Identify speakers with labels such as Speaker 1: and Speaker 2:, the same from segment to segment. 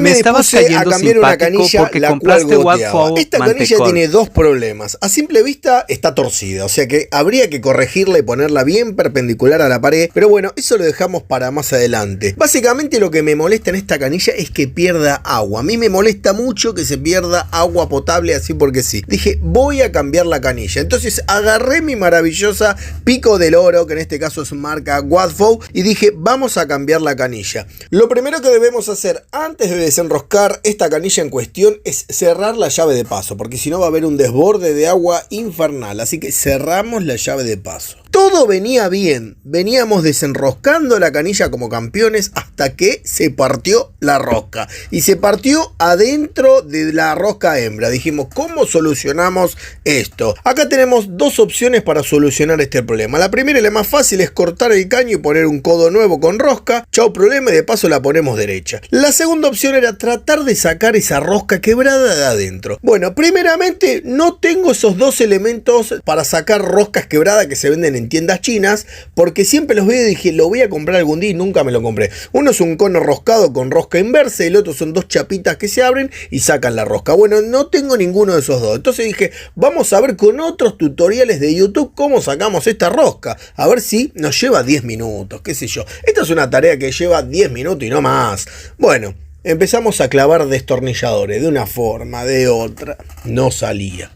Speaker 1: me dispuse a cambiar una canilla la cual goteaba. Esta canilla tiene dos problemas. A simple vista está torcida, o sea que habría que corregirla y ponerla bien perpendicular a la pared, pero bueno, eso lo dejamos para más adelante. Básicamente lo que me molesta en esta canilla es que pierda agua. A mí me molesta mucho que se pierda agua potable así porque sí. Dije, voy a cambiar la canilla. Entonces agarré mi maravillosa Pico del Oro, que en este caso es marca Wadfow, y dije, vamos a cambiar la canilla. Lo primero que debemos hacer antes de desenroscar esta canilla en cuestión es cerrar la llave de paso, porque si no va a haber un desborde de agua infernal. Así que cerramos la llave de paso. Todo venía bien, veníamos desenroscando la canilla como campeones hasta que se partió la rosca. Y se partió adentro de la rosca hembra. Dijimos, ¿cómo solucionamos esto? Acá tenemos dos opciones para solucionar este problema. La primera y la más fácil es cortar el caño y poner un codo nuevo con rosca. Chau problema, y de paso la ponemos derecha. La segunda opción era tratar de sacar esa rosca quebrada de adentro. Bueno, primeramente no tengo esos dos elementos para sacar roscas quebradas que se venden en tiendas chinas, porque siempre los veo y dije, lo voy a comprar algún día y nunca me lo compré. Uno es un cono roscado con rosca inversa y el otro son dos chapitas que se abren y sacan la rosca. Bueno, no tengo ninguno de esos dos. Entonces dije, vamos a ver con otros tutoriales de YouTube cómo sacamos esta rosca. A ver si nos lleva 10 minutos, qué sé yo. Esta es una tarea que lleva 10 minutos y no más. Bueno, empezamos a clavar destornilladores de una forma, de otra. No salía.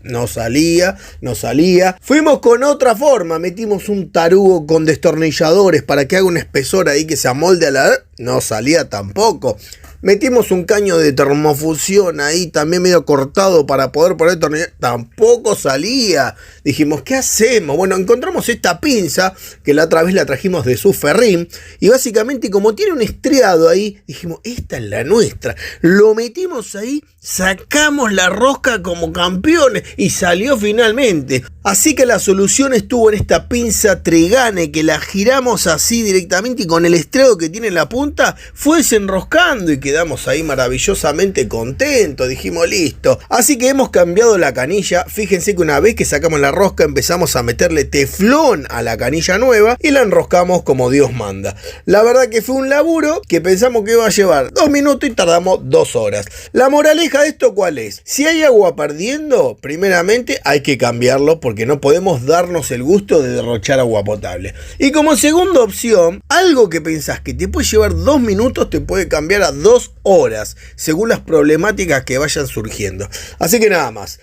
Speaker 1: Fuimos con otra forma. Metimos un tarugo con destornilladores para que haga un espesor ahí que se amolde a la... No salía tampoco. Metimos un caño de termofusión ahí también medio cortado para poder poner tornillo. Tampoco salía. Dijimos, ¿qué hacemos? Bueno, encontramos esta pinza que la otra vez la trajimos de su ferrín. Y básicamente como tiene un estriado ahí, dijimos, esta es la nuestra. Lo metimos ahí, sacamos la rosca como campeones y salió finalmente. Así que la solución estuvo en esta pinza Trigane que la giramos así directamente y con el estriado que tiene en la punta fue desenroscando y quedamos ahí maravillosamente contentos. Dijimos, listo. Así que hemos cambiado la canilla. Fíjense que una vez que sacamos la rosca empezamos a meterle teflón a la canilla nueva y la enroscamos como Dios manda. La verdad que fue un laburo que pensamos que iba a llevar 2 minutos y tardamos 2 horas. La moraleja de esto, ¿cuál es? Si hay agua perdiendo, primeramente hay que cambiarlo porque no podemos darnos el gusto de derrochar agua potable. Y como segunda opción, algo que pensás que te puede llevar 2 minutos te puede cambiar a 2 horas según las problemáticas que vayan surgiendo. Así que nada más.